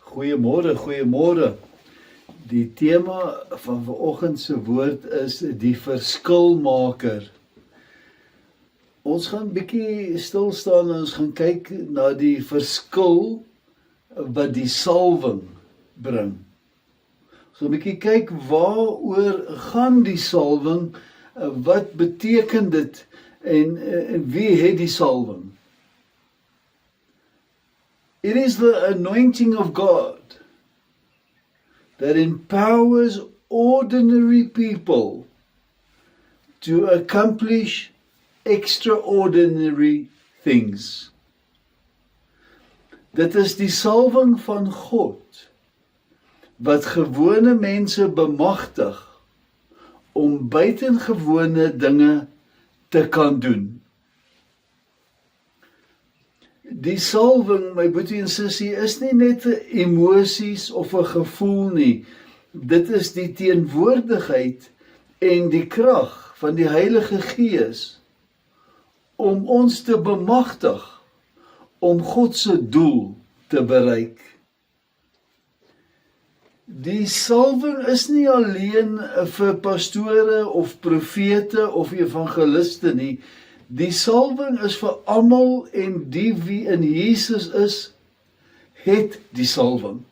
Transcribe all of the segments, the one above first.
Goeiemôre, goeiemôre. Die tema van vanoggend se woord is die verskilmaker. Ons gaan 'n bietjie stil staan en ons gaan kyk na die verskil wat die salwing bring. Ons gaan 'n bietjie kyk waaroor gaan die salwing, wat beteken dit en wie het die salwing? It is the anointing of God that empowers ordinary people to accomplish extraordinary things. Dit is die salwing van God wat gewone mense bemagtig om buitengewone dinge te kan doen. Die salwing, my boetie en sussie, is nie net 'n emosies of 'n gevoel nie. Dit is die teenwoordigheid en die krag van die Heilige Gees om ons te bemagtig om God se doel te bereik. Die salwing is nie alleen vir pastore of profete of evangeliste nie. Die salwing is vir almal en die wie in Jesus is, het die salwing.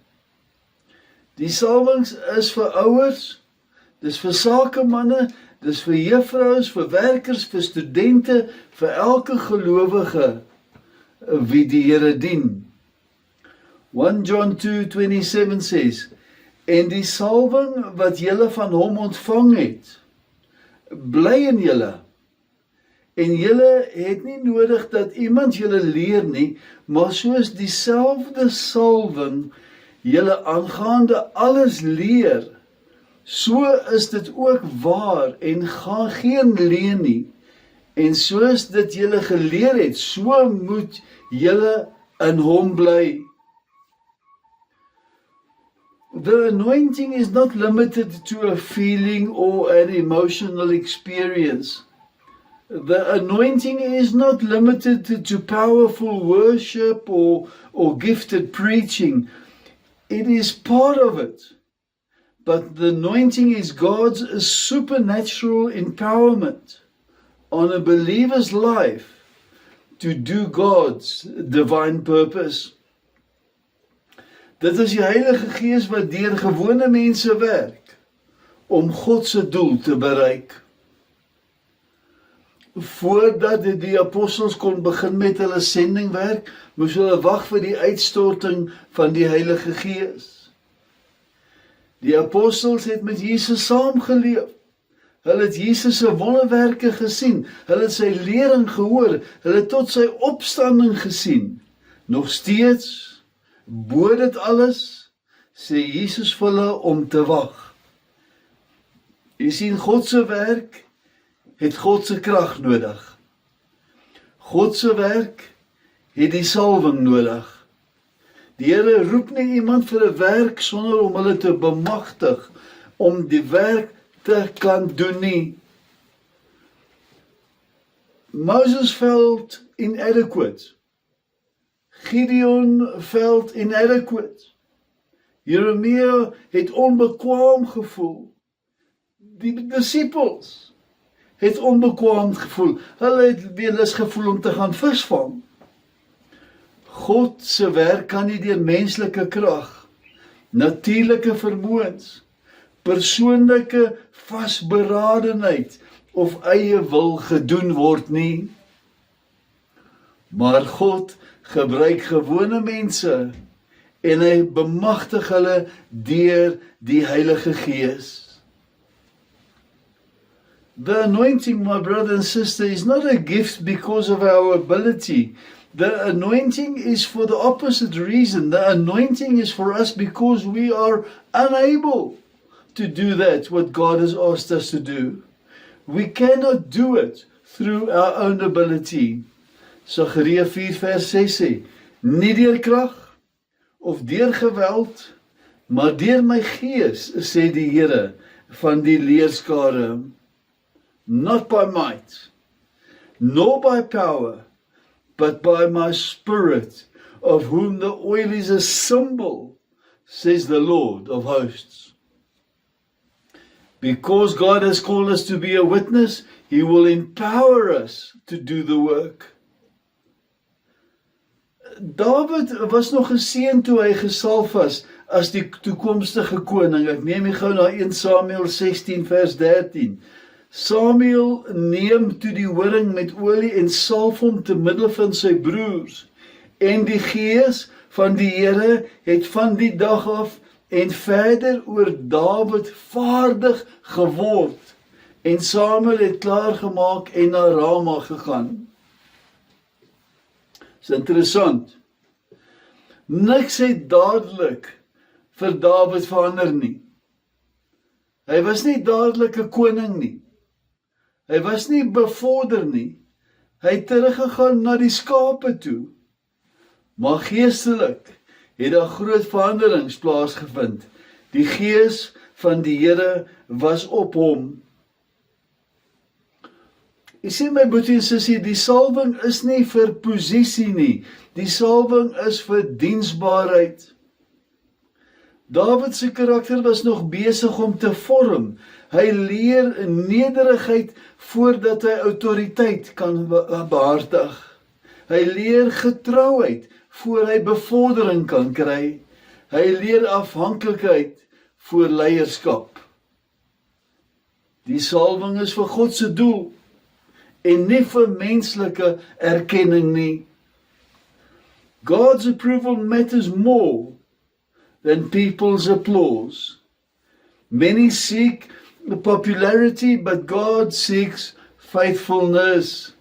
Die salwings is vir ouers, dis vir sakemanne, dis vir juffrouens, vir werkers, vir studente, vir elke gelowige wie die Here dien. 1 John 2:27 says, en die salwing wat julle van hom ontvang het, bly in julle. En julle het nie nodig dat iemand julle leer nie, maar soos dieselfde salwing julle aangaande alles leer, so is dit ook waar en gaan geen leuen nie. En soos dit julle geleer het, so moet julle in hom bly. The anointing is not limited to a feeling or an emotional experience. The anointing is not limited to powerful worship or gifted preaching. It is part of it. But the anointing is God's supernatural empowerment on a believer's life to do God's divine purpose. Dit is die Heilige Gees wat deur gewone mense werk om God se doel te bereik. Voordat die apostels kon begin met hulle sendingwerk, moes hulle wag vir die uitstorting van die Heilige Gees. Die apostels het met Jesus saamgeleef. Hulle het Jesus se wonderwerke gesien, hulle het sy lering gehoor, hulle het tot sy opstanding gesien. Nog steeds, bo dit alles, sê Jesus vir hulle om te wag. Jy sien, God se werk het God se krag nodig. God se werk het die salwing nodig. Die Here roep nie iemand vir 'n werk sonder om hulle te bemagtig om die werk te kan doen nie. Moses felt inadequate. Gideon felt inadequate. Jeremia het onbekwaam gevoel. Die disippels het onbekwaam gevoel. Hulle het weer lus gevoel om te gaan visvang. God se werk kan nie deur menslike krag, natuurlike vermoëns, persoonlike vasberadenheid of eie wil gedoen word nie. Maar God gebruik gewone mense en hy bemagtig hulle deur die Heilige Gees. The anointing, my brother and sister, is not a gift because of our ability. The anointing is for the opposite reason. The anointing is for us because we are unable to do that, what God has asked us to do. We cannot do it through our own ability. Sagaria 4 vers 6 sê, nie deur krag of deur geweld, maar deur my gees, sê die Here van die leerskare. Not by might, nor by power, but by my Spirit, of whom the oil is a symbol says the Lord of hosts. Because God has called us to be a witness, He will empower us to do the work. David was nog geseën toe hy gesalf was as die toekomstige koning. Ek neem gou na 1 Samuel 16 vers 13. Samuel neem toe die horing met olie en salf hom te middel van sy broers. En die gees van die Here het van die dag af en verder oor David vaardig geword. En Samuel het klaargemaak en na Rama gegaan. Is interessant. Niks het dadelik vir David verander nie. Hy was nie dadelik 'n koning nie. Hy was nie bevorder nie. Hy het teruggegaan na die skape toe. Maar geestelik het daar groot veranderings plaasgevind. Die gees van die Here was op hom. Jy sien my boetie en sussie, die salwing is nie vir posisie nie. Die salwing is vir diensbaarheid. David se karakter was nog besig om te vorm. Hy leer nederigheid voordat hy autoriteit kan behartig. Hy leer getrouheid voor hy bevordering kan kry. Hy leer afhanklikheid voor leierskap. Die salwing is vir God se doel en nie vir menslike erkenning nie. God's approval matters more than people's applause. Many seek popularity, but God seeks faithfulness.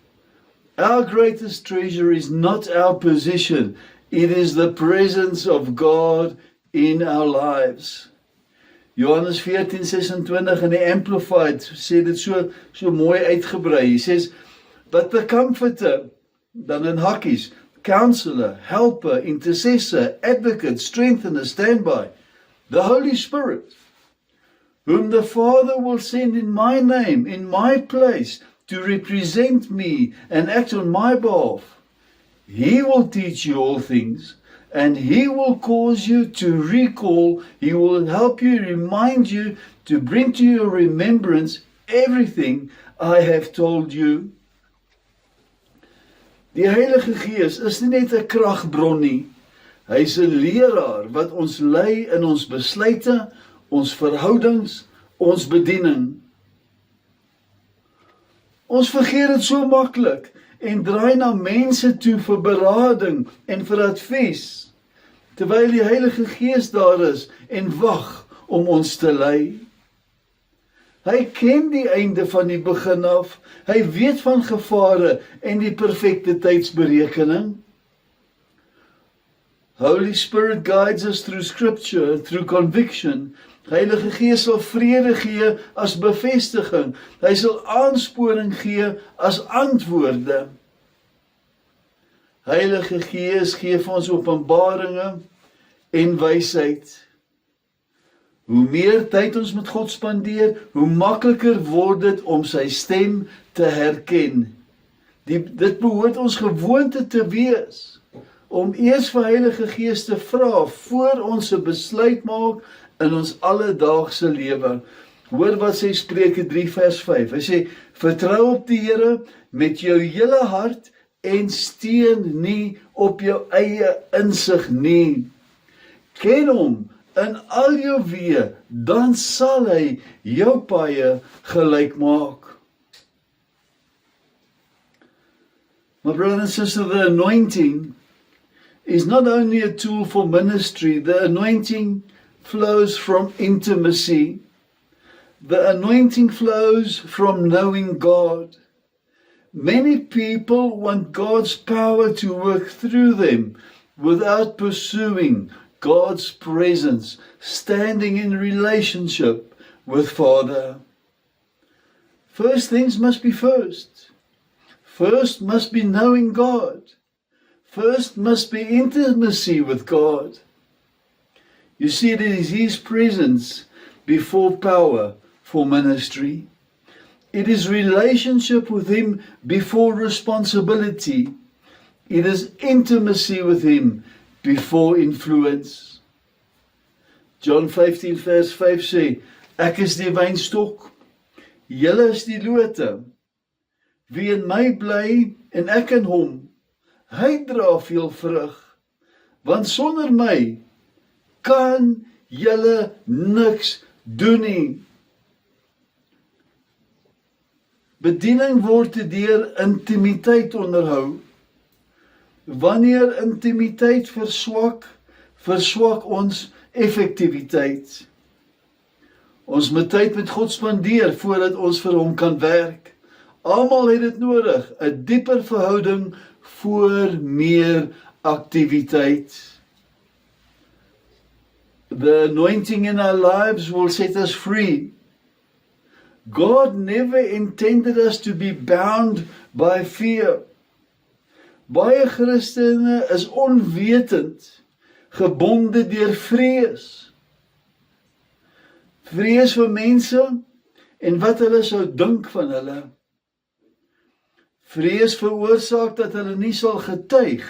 Our greatest treasure is not our position, it is the presence of God in our lives. Johannes 14:26 in die Amplified sê dit so mooi uitgebrei. He says, but the comforter, dan in hakkies, counselor, helper, intercessor, advocate, strengthener, standby, the Holy Spirit, whom the Father will send in my name, in my place, to represent me and act on my behalf. He will teach you all things, and He will cause you to recall, He will help you, remind you, to bring to your remembrance everything I have told you. Die Heilige Gees is nie net 'n kragbron nie. Hy is 'n leraar wat ons lei in ons besluite, ons verhoudings, ons bediening. Ons vergeet dit so maklik en draai na mense toe vir berading en vir advies, terwyl die Heilige Gees daar is en wag om ons te lei. Hy ken die einde van die begin af. Hy weet van gevare en die perfekte tydsberekening. Holy Spirit guides us through scripture, through conviction. Heilige Gees sal vrede gee as bevestiging. Hy sal aansporing gee as antwoorde. Heilige Gees gee vir ons openbaringe en wysheid. Hoe meer tyd ons met God spandeer, hoe makliker word dit om sy stem te herken. Dit behoort ons gewoonte te wees, om eers vir Heilige Gees te vra, voor ons 'n besluit maak in ons alledaagse lewe. Hoor wat sê Spreuke 3 vers 5. Hy sê, vertrou op die Here met jou hele hart en steun nie op jou eie insig nie. Ken hom in al jou weë, dan sal hy jou paaie gelyk maak. My brother and sister, the anointing is not only a tool for ministry, the anointing flows from intimacy. The anointing flows from knowing God. Many people want God's power to work through them without pursuing God's presence, standing in relationship with Father. First things must be first. First must be knowing God. First must be intimacy with God. You see, it is His presence before power for ministry. It is relationship with Him before responsibility. It is intimacy with Him before influence. John 15 vers 5 sê, ek is die wynstok, julle is die lote. Wie in my bly en ek in hom, hy dra veel vrug, want sonder my kan julle niks doen nie. Bediening word deur intimiteit onderhou. Wanneer intimiteit verswak, verswak ons effektiwiteit. Ons moet tyd met God spandeer voordat ons vir hom kan werk. Almal het dit nodig, 'n dieper verhouding voor meer aktiwiteit. The anointing in our lives will set us free. God never intended us to be bound by fear. Baie Christene is onwetend gebonde deur vrees. Vrees vir mense en wat hulle sou dink van hulle. Vrees veroorsaak dat hulle nie sal getuig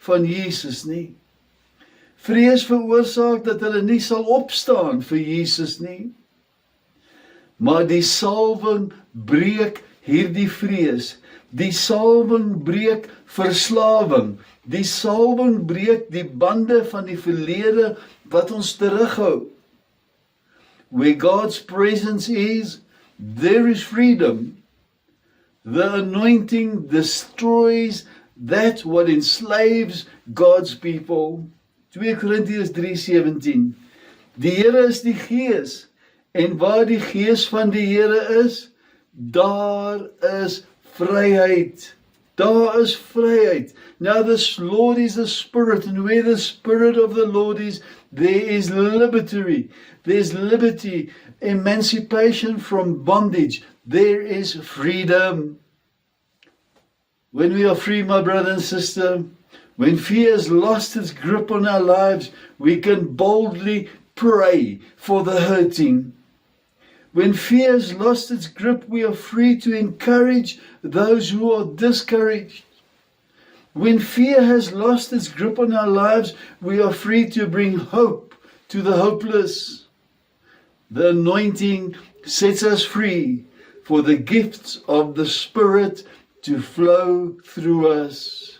van Jesus nie. Vrees veroorsaak dat hulle nie sal opstaan vir Jesus nie. Maar die salwing breek hierdie vrees. Die salwing breek verslawing. Die salwing breek die bande van die verlede wat ons terughou. Where God's presence is, there is freedom. The anointing destroys that what enslaves God's people. 2 Korintiërs 3:17. Die Here is die Gees, en waar die Gees van die Here is, daar is vryheid. Daar is vryheid. Now the Lord is the Spirit, and where the Spirit of the Lord is, there is liberty. There's liberty, emancipation from bondage. There is freedom. When we are free, my brother and sister, when fear has lost its grip on our lives, we can boldly pray for the hurting. When fear has lost its grip, we are free to encourage those who are discouraged. When fear has lost its grip on our lives, we are free to bring hope to the hopeless. The anointing sets us free for the gifts of the Spirit to flow through us.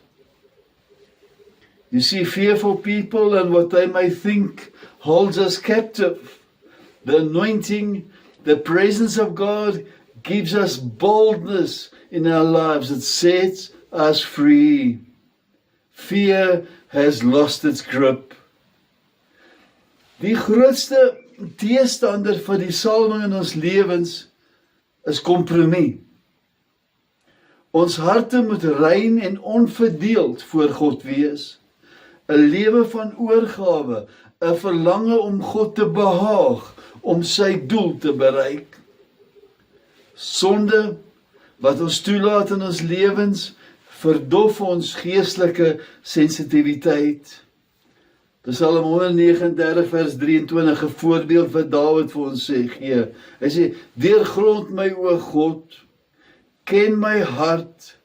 You see, fearful people and what they may think holds us captive. The anointing, the presence of God gives us boldness in our lives. It sets us free. Fear has lost its grip. Die grootste teestander vir die salwing in ons lewens is kompromie. Ons harte moet rein en onverdeeld voor God wees. 'n Lewe van oorgawe, 'n verlange om God te behaag, om sy doel te bereik. Sonde wat ons toelaat in ons lewens, verdof ons geestelike sensitiwiteit. Psalm 139 vers 23, 'n voorbeeld wat Dawid vir ons gee. Hy sê, deurgrond my o God, ken my hart,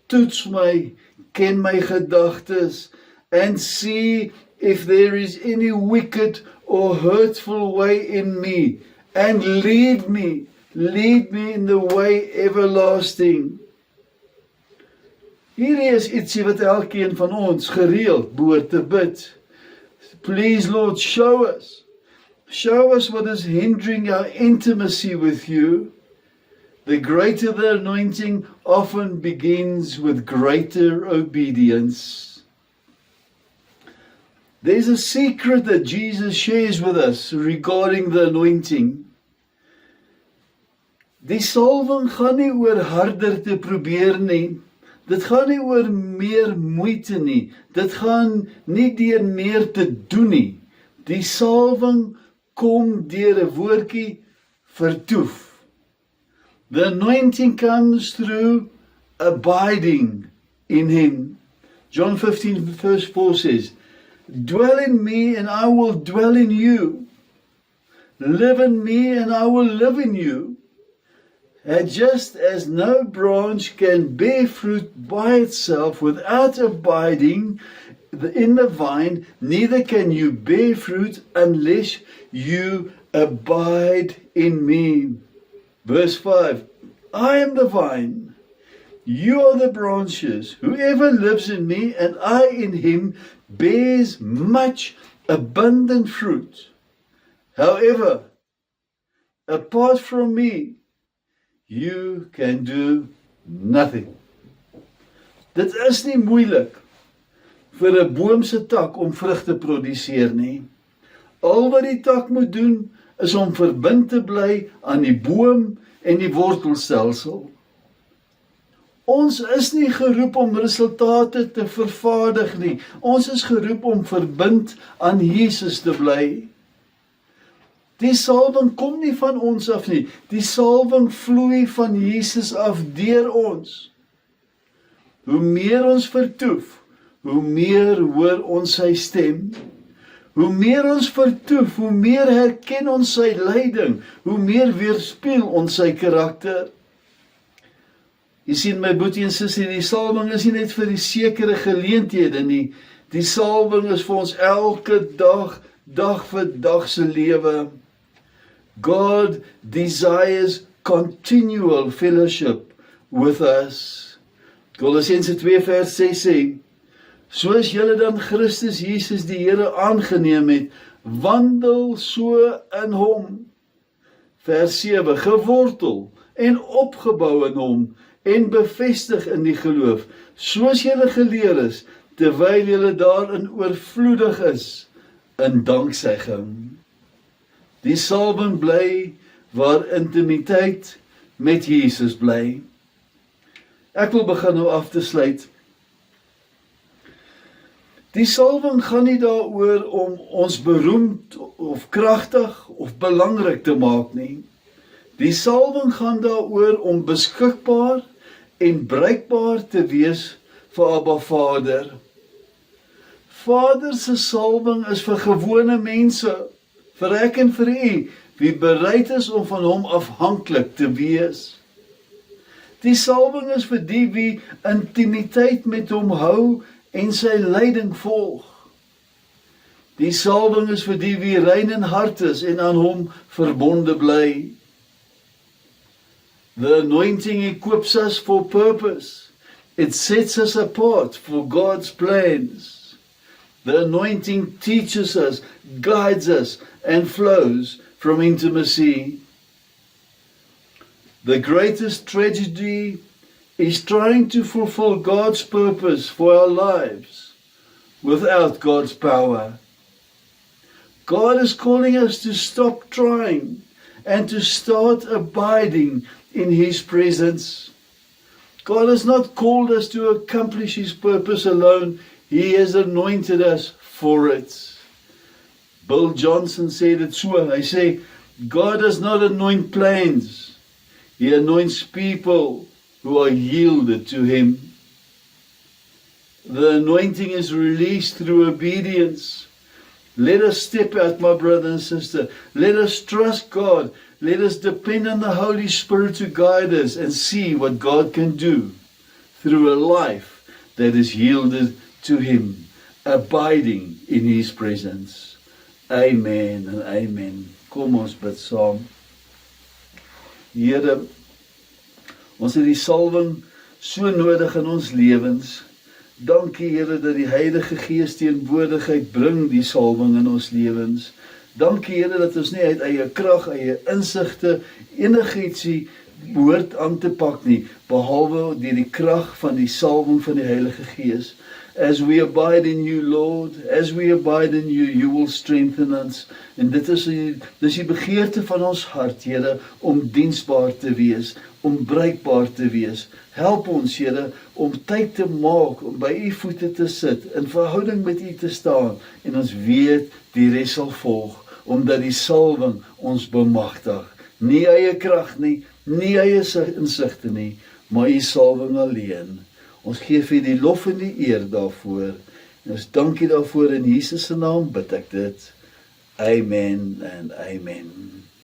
toets my, ken my gedagtes, and see if there is any wicked or hurtful way in me, and lead me in the way everlasting. Hierdie is ietsie wat elkeen van ons gereeld behoort te bid. Please, Lord, show us what is hindering our intimacy with you. The greater the anointing often begins with greater obedience. There's a secret that Jesus shares with us regarding the anointing. Die salwing gaan nie oor harder te probeer nie. Dit gaan nie oor meer moeite nie. Dit gaan nie deur meer te doen nie. Die salwing kom deur 'n woordjie vertoef. The anointing comes through abiding in him. John 15 verse 4 says, dwell in me and I will dwell in you. Live in me and I will live in you. And just as no branch can bear fruit by itself without abiding, in the vine, neither can you bear fruit unless you abide in me. Verse 5, I am the vine, you are the branches. Whoever lives in me and I in him bears much abundant fruit. However, apart from me, you can do nothing. Dit is nie moeilik vir 'n boom se tak om vrug te produseer nie. Al wat die tak moet doen, is om verbind te bly aan die boom en die wortelstelsel. Ons is nie geroep om resultate te vervaardig nie. Ons is geroep om verbind aan Jesus te bly. Die salwing kom nie van ons af nie. Die salwing vloei van Jesus af deur ons. Hoe meer ons vertoef, hoe meer hoor ons sy stem. Hoe meer ons vertoef, hoe meer herken ons sy leiding, hoe meer weerspieël ons sy karakter. Jy sien my boetie en sussie, die salwing is nie net vir die sekere geleenthede nie. Die salwing is vir ons elke dag, dag vir dag se lewe. God desires continual fellowship with us. Kolossense 2 vers 6 sê, soos julle dan Christus Jesus die Here aangeneem het, wandel so in hom. Vers 7, gewortel en opgebou in hom en bevestig in die geloof, soos julle geleer is, terwyl julle daarin oorvloedig is in danksegging. Die salwing bly waar intimiteit met Jesus bly. Ek wil begin nou af te sluit. Die salwing gaan nie daaroor om ons beroemd of kragtig of belangrik te maak nie. Die salwing gaan daaroor om beskikbaar en bruikbaar te wees vir Abba Vader. Vader se salwing is vir gewone mense, vir ek en vir u, wie bereid is om van hom afhanklik te wees. Die salwing is vir die wie intimiteit met hom hou en sy leiding volg. Die salwing is vir die wie rein in hart is en aan hom verbonde bly. The anointing equips us for purpose. It sets us apart for God's plans. The anointing teaches us, guides us, and flows from intimacy. The greatest tragedy is trying to fulfill God's purpose for our lives without God's power. God is calling us to stop trying and to start abiding in His presence. God has not called us to accomplish His purpose alone. He has anointed us for it. Bill Johnson said it so. Hy sê, God does not anoint planes. He anoints people who are yielded to Him. The anointing is released through obedience. Let us step out, my brother and sister. Let us trust God. Let us depend on the Holy Spirit to guide us and see what God can do through a life that is yielded to Him, abiding in His presence. Amen en amen. Kom ons bid saam. Here, ons het die salwing so nodig in ons lewens. Dankie Here dat die Heilige Gees teenwoordigheid bring die salwing in ons lewens. Dankie Here dat ons nie uit eie krag, eie insigte, enigiets behoort aan te pak nie, behalwe deur die krag van die salwing van die Heilige Gees. As we abide in you, Lord, as we abide in you, you will strengthen us. En dit is die begeerte van ons hart, Here, om diensbaar te wees, om bruikbaar te wees. Help ons, Here, om tyd te maak, om by u voete te sit, in verhouding met u te staan, en ons weet, die res sal volg, omdat die salwing ons bemagtig. Nie eie krag nie, nie eie insigte nie, maar u salwing alleen. Ons gee vir die lof en die eer daarvoor. En ons dankie daarvoor in Jesus se naam bid ek dit. Amen en amen.